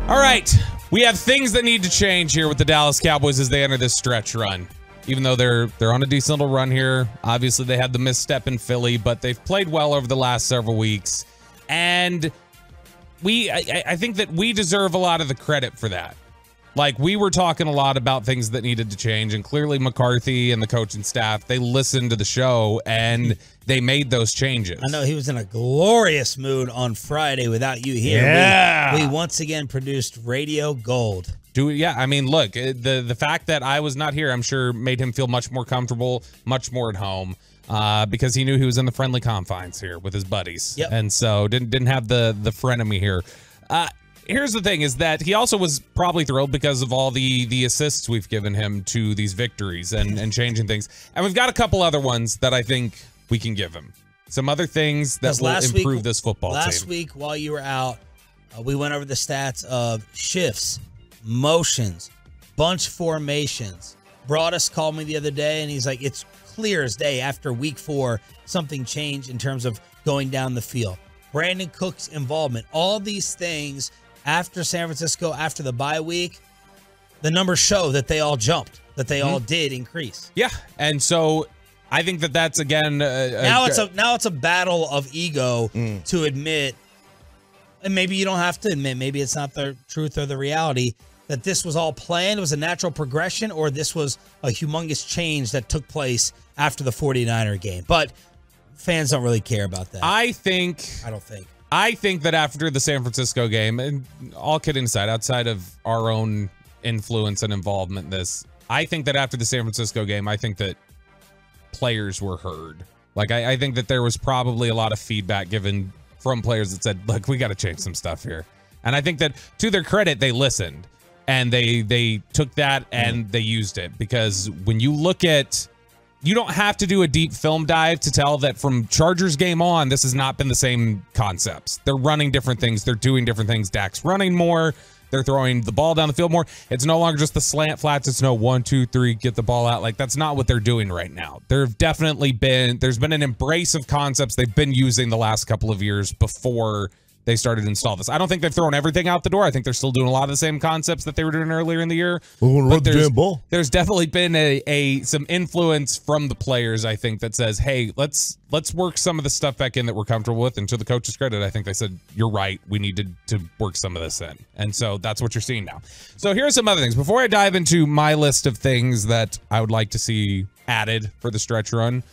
All right, we have things that need to change here with the Dallas Cowboys as they enter this stretch run. Even though they're on a decent little run here, obviously they had the misstep in Philly, but they've played well over the last several weeks, and I think that we deserve a lot of the credit for that. Like, we were talking a lot about things that needed to change, and clearly McCarthy and the coaching staff, they listened to the show and they made those changes. I know he was in a glorious mood on Friday without you here. Yeah. We once again produced Radio Gold. Yeah, I mean, look, the fact that I was not here, I'm sure, made him feel much more comfortable, much more at home, because he knew he was in the friendly confines here with his buddies. Yep. And so didn't have the frenemy here. Here's the thing, is that he also was probably thrilled because of all the assists we've given him to these victories and changing things. And we've got a couple other ones that I think we can give him. Some other things that will improve this football team. Last week, while you were out, we went over the stats of shifts, motions, bunch formations. Broadus called me the other day, and he's like, it's clear as day after week 4, something changed in terms of going down the field. Brandon Cook's involvement, all these things after San Francisco, after the bye week, the numbers show that they all jumped, that they all did increase. Yeah, and so I think that that's, again... now it's a battle of ego to admit, and maybe you don't have to admit, maybe it's not the truth or the reality, that this was all planned, it was a natural progression, or this was a humongous change that took place after the 49er game. But fans don't really care about that. I think that after the San Francisco game, and all kidding aside, outside of our own influence and involvement in this, I think that after the San Francisco game, I think that players were heard. Like, I think that there was probably a lot of feedback given from players that said, look, we got to change some stuff here. And I think that, to their credit, they listened. And they took that and they used it. Because when you look at... You don't have to do a deep film dive to tell that from Chargers game on, this has not been the same concepts. They're running different things. They're doing different things. Dak's running more. They're throwing the ball down the field more. It's no longer just the slant flats. It's no 1, 2, 3, get the ball out. Like, that's not what they're doing right now. There's been an embrace of concepts they've been using the last couple of years before they started to install this. I don't think they've thrown everything out the door. I think they're still doing a lot of the same concepts that they were doing earlier in the year. But there's definitely been some influence from the players, I think, that says, hey, let's work some of the stuff back in that we're comfortable with. And to the coach's credit, I think they said, you're right, we need to work some of this in. And so that's what you're seeing now. So here are some other things. Before I dive into my list of things that I would like to see added for the stretch run,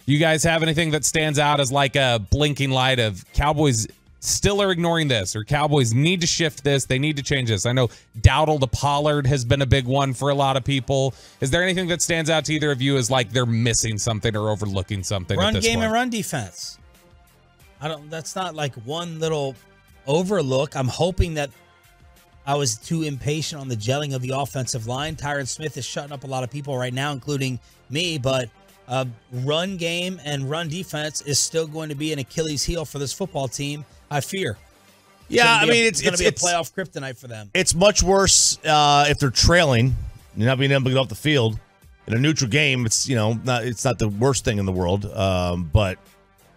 you guys have anything that stands out as like a blinking light of Cowboys still are ignoring this, or Cowboys need to shift this, they need to change this? I know Dowdle to Pollard has been a big one for a lot of people. Is there anything that stands out to either of you as like they're missing something or overlooking something at this Run game point? and run defense. That's not like one little overlook. I'm hoping that I was too impatient on the gelling of the offensive line. Tyron Smith is shutting up a lot of people right now, including me, but run game and run defense is still going to be an Achilles heel for this football team, I fear. Yeah, I mean, it's going to be a playoff kryptonite for them. It's much worse if they're trailing, and not being able to get off the field. In a neutral game, it's not the worst thing in the world. But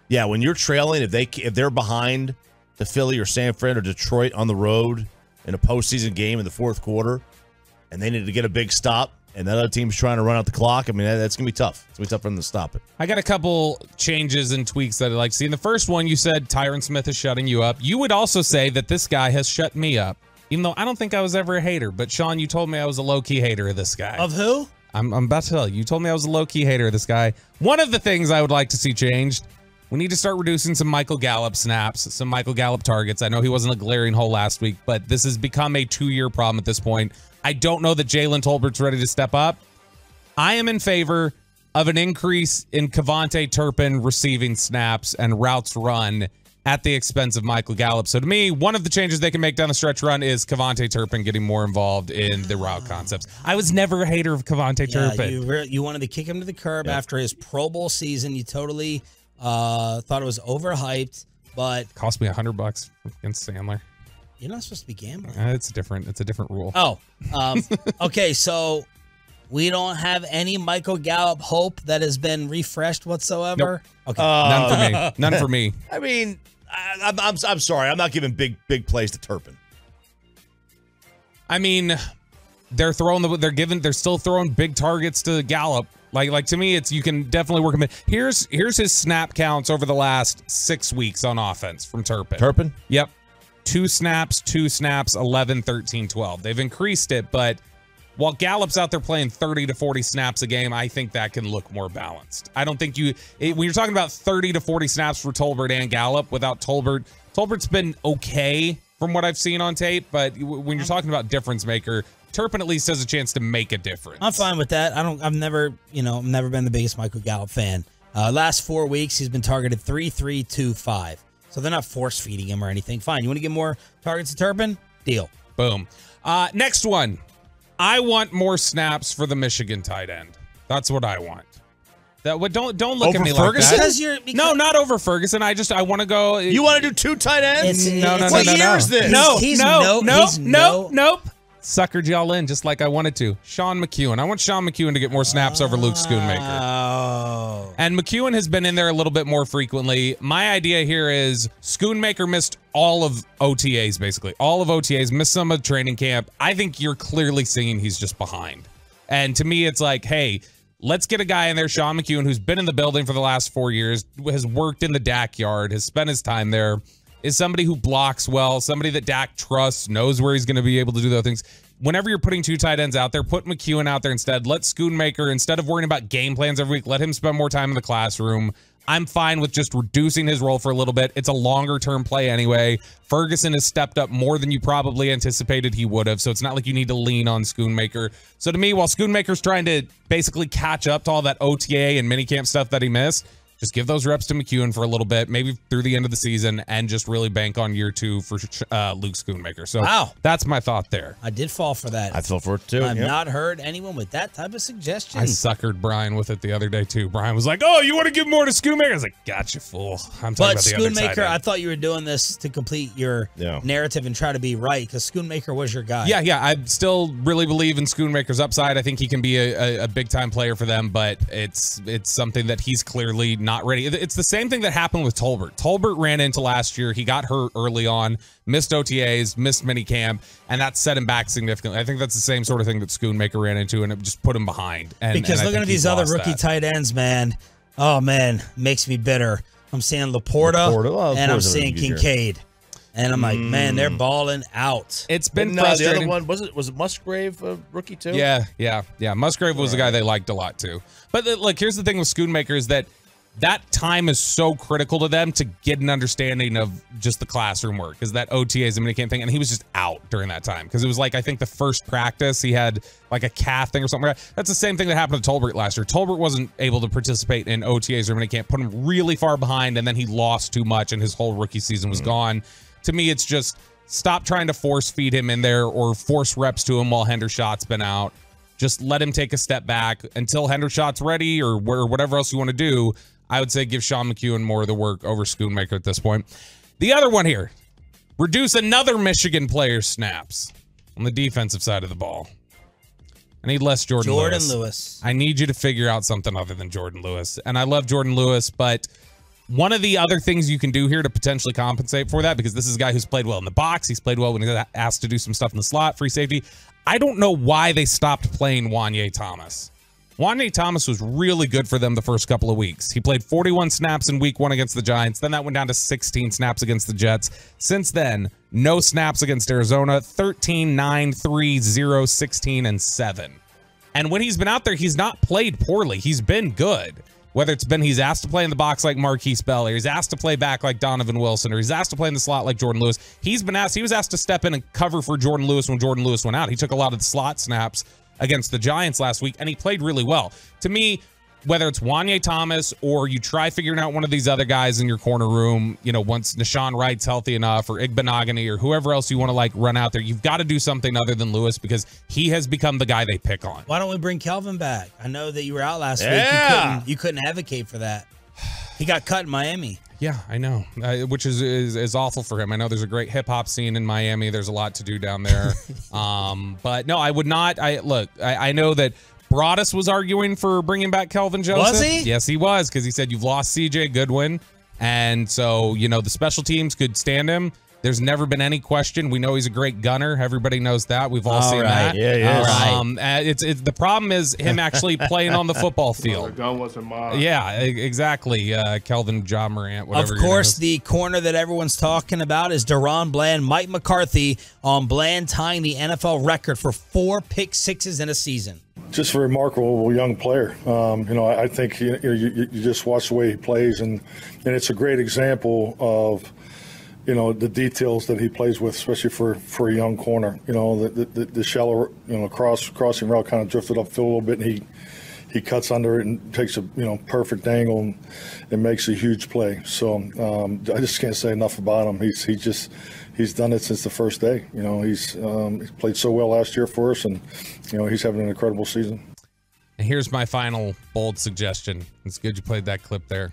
yeah, when you're trailing, if they're behind to Philly or San Fran or Detroit on the road in a postseason game in the fourth quarter, and they need to get a big stop, and that other team's trying to run out the clock, I mean, that's going to be tough. It's going to be tough for them to stop it. I got a couple changes and tweaks that I'd like to see. In the first one, you said Tyron Smith is shutting you up. You would also say that this guy has shut me up, even though I don't think I was ever a hater. But, Sean, you told me I was a low-key hater of this guy. Of who? I'm about to tell you. You told me I was a low-key hater of this guy. One of the things I would like to see changed, we need to start reducing some Michael Gallup snaps, some Michael Gallup targets. I know he wasn't a glaring hole last week, but this has become a 2-year problem at this point. I don't know that Jalen Tolbert's ready to step up. I am in favor of an increase in Kevontae Turpin receiving snaps and routes run at the expense of Michael Gallup. So to me, one of the changes they can make down the stretch run is Kevontae Turpin getting more involved in the route concepts. I was never a hater of Kevontae Turpin. You wanted to kick him to the curb after his Pro Bowl season. You totally thought it was overhyped, but cost me $100 against Sandler. You're not supposed to be gambling. It's a different rule. Oh, okay. So we don't have any Michael Gallup hope that has been refreshed whatsoever. Nope. Okay, none for me. None for me. I mean, I'm sorry. I'm not giving big plays to Turpin. I mean, they're still throwing big targets to Gallup. Like to me, you can definitely work him in. Here's his snap counts over the last 6 weeks on offense from Turpin. Turpin? Yep. 2 snaps, 11, 13, 12. They've increased it, but while Gallup's out there playing 30 to 40 snaps a game, I think that can look more balanced. I don't think when you're talking about 30 to 40 snaps for Tolbert and Gallup without Tolbert's been okay from what I've seen on tape, but when you're talking about difference maker, Turpin at least has a chance to make a difference. I'm fine with that. I've never been the biggest Michael Gallup fan. Last 4 weeks, he's been targeted 3, 3, 2, 5. So they're not force feeding him or anything. Fine. You want to get more targets to Turpin? Deal. Boom. Next one. I want more snaps for the Michigan tight end. That's what I want. Don't look over at me Ferguson? like that. No, not over Ferguson. I want to go. You want to do 2 tight ends? No. What year is this? Nope. Suckered y'all in just like I wanted to. Sean McEwen. I want Sean McEwen to get more snaps over Luke Schoonmaker. Oh. And McEwen has been in there a little bit more frequently. My idea here is Schoonmaker missed all of OTAs, basically. All of OTAs, missed some of training camp. I think you're clearly seeing he's just behind. And to me, it's like, hey, let's get a guy in there, Sean McEwen, who's been in the building for the last 4 years, has worked in the Dak yard, has spent his time there, is somebody who blocks well, somebody that Dak trusts, knows where he's going to be able to do those things. Whenever you're putting 2 tight ends out there, put McEwen out there instead. Let Schoonmaker, instead of worrying about game plans every week, let him spend more time in the classroom. I'm fine with just reducing his role for a little bit. It's a longer-term play anyway. Ferguson has stepped up more than you probably anticipated he would have, so it's not like you need to lean on Schoonmaker. So to me, while Schoonmaker's trying to basically catch up to all that OTA and minicamp stuff that he missed, just give those reps to McEwen for a little bit, maybe through the end of the season, and just really bank on year 2 for Luke Schoonmaker. So wow, that's my thought there. I did fall for that. I fell for it too. I've not heard anyone with that type of suggestion. I suckered Brian with it the other day too. Brian was like, "Oh, you want to give more to Schoonmaker?" I was like, "Gotcha, fool." I'm talking about the other Schoonmaker, I thought you were doing this to complete your narrative and try to be right, because Schoonmaker was your guy. Yeah. I still really believe in Schoonmaker's upside. I think he can be a big time player for them, but it's something that he's clearly not ready. It's the same thing that happened with Tolbert. Tolbert ran into last year. He got hurt early on, missed OTAs, missed minicamp, and that set him back significantly. I think that's the same sort of thing that Schoonmaker ran into, and it just put him behind. Because looking at these other rookie tight ends, man, oh man, makes me bitter. I'm seeing Laporta, and I'm seeing Kincaid. And I'm like, man, they're balling out. It's been frustrating. The other one, was it Musgrave, rookie too? Yeah. Musgrave was a guy they liked a lot too. But look, here's the thing with Schoonmaker is that time is so critical to them to get an understanding of just the classroom work, is that OTAs and minicamp thing, and he was just out during that time because it was like, I think the first practice he had like a calf thing or something like that. That's the same thing that happened to Tolbert last year. Tolbert wasn't able to participate in OTAs or minicamp, put him really far behind, and then he lost too much and his whole rookie season was gone. To me, it's just stop trying to force feed him in there or force reps to him while Hendershot's been out. Just let him take a step back until Hendershot's ready or whatever else you want to do. I would say give Sean McEwen more of the work over Schoonmaker at this point. The other one here, reduce another Michigan player's snaps on the defensive side of the ball. I need less Jordan Lewis. I need you to figure out something other than Jordan Lewis. And I love Jordan Lewis, but one of the other things you can do here to potentially compensate for that, because this is a guy who's played well in the box, he's played well when he's asked to do some stuff in the slot, free safety. I don't know why they stopped playing Wanye Thomas. Wanye Thomas was really good for them the first couple of weeks. He played 41 snaps in week 1 against the Giants. Then that went down to 16 snaps against the Jets. Since then, no snaps against Arizona. 13, 9, 3, 0, 16, and 7. And when he's been out there, he's not played poorly. He's been good. Whether it's been he's asked to play in the box like Marquise Bell, or he's asked to play back like Donovan Wilson, or he's asked to play in the slot like Jordan Lewis. He was asked to step in and cover for Jordan Lewis when Jordan Lewis went out. He took a lot of the slot snaps against the Giants last week, and he played really well. To me, whether it's Wanye Thomas or you try figuring out one of these other guys in your corner room, once Nashawn Wright's healthy enough, or Igbenogany, or whoever else you want to run out there, you've got to do something other than Lewis because he has become the guy they pick on. Why don't we bring Kelvin back? I know that you were out last week. You couldn't advocate for that. He got cut in Miami. Yeah, I know, which is awful for him. I know there's a great hip hop scene in Miami. There's a lot to do down there. But no, I would not. I know that Broadus was arguing for bringing back Kelvin Joseph. Was he? Yes, he was, because he said you've lost CJ Goodwin, and so the special teams could stand him. There's never been any question. We know he's a great gunner. Everybody knows that. We've all seen that. Yeah, he is. It's the problem is him actually playing on the football field. The gun wasn't mine. Yeah, exactly. Kelvin John Morant, whatever. Of course, the corner that everyone's talking about is Deron Bland. Mike McCarthy on Bland tying the NFL record for 4 pick sixes in a season. Just a remarkable young player. I think you just watch the way he plays, and it's a great example of the details that he plays with, especially for a young corner. The shallow crossing route kind of drifted upfield a little bit, and he cuts under it and takes a perfect angle and makes a huge play. So I just can't say enough about him. He's done it since the first day. He's played so well last year for us, and he's having an incredible season. And here's my final bold suggestion. It's good you played that clip there.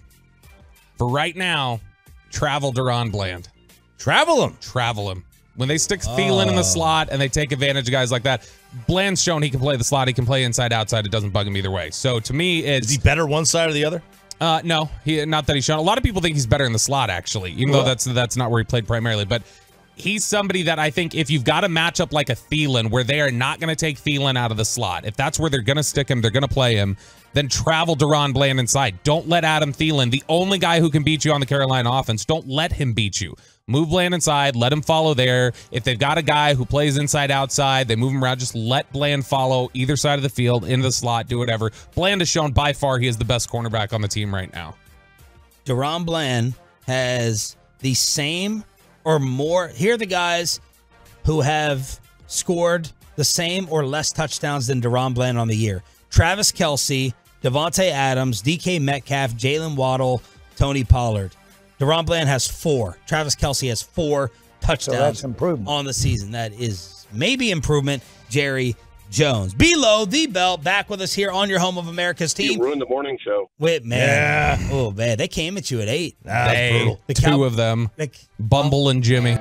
For right now, travel Deron Bland. Travel him. When they stick Thielen in the slot and they take advantage of guys like that, Bland's shown he can play the slot. He can play inside, outside. It doesn't bug him either way. So to me, it's... Is he better one side or the other? No, not that he's shown. A lot of people think he's better in the slot, actually, even though that's not where he played primarily. But he's somebody that I think if you've got a matchup like a Thielen where they are not going to take Thielen out of the slot, if that's where they're going to stick him, they're going to play him, then travel Deron Bland inside. Don't let Adam Thielen, the only guy who can beat you on the Carolina offense, don't let him beat you. Move Bland inside, let him follow there. If they've got a guy who plays inside, outside, they move him around, just let Bland follow either side of the field, into the slot, do whatever. Bland has shown by far he is the best cornerback on the team right now. Deron Bland has the same or more. Here are the guys who have scored the same or less touchdowns than Deron Bland on the year. Travis Kelce, Devontae Adams, DK Metcalf, Jalen Waddle, Tony Pollard. Deron Bland has 4. Travis Kelce has 4 touchdowns on the season. That is maybe improvement. Jerry Jones. Below the belt, back with us here on your home of America's team. You ruined the morning show. Wait, man. Yeah. Oh, man. They came at you at 8. That's brutal. Two of them, Bumble and Jimmy.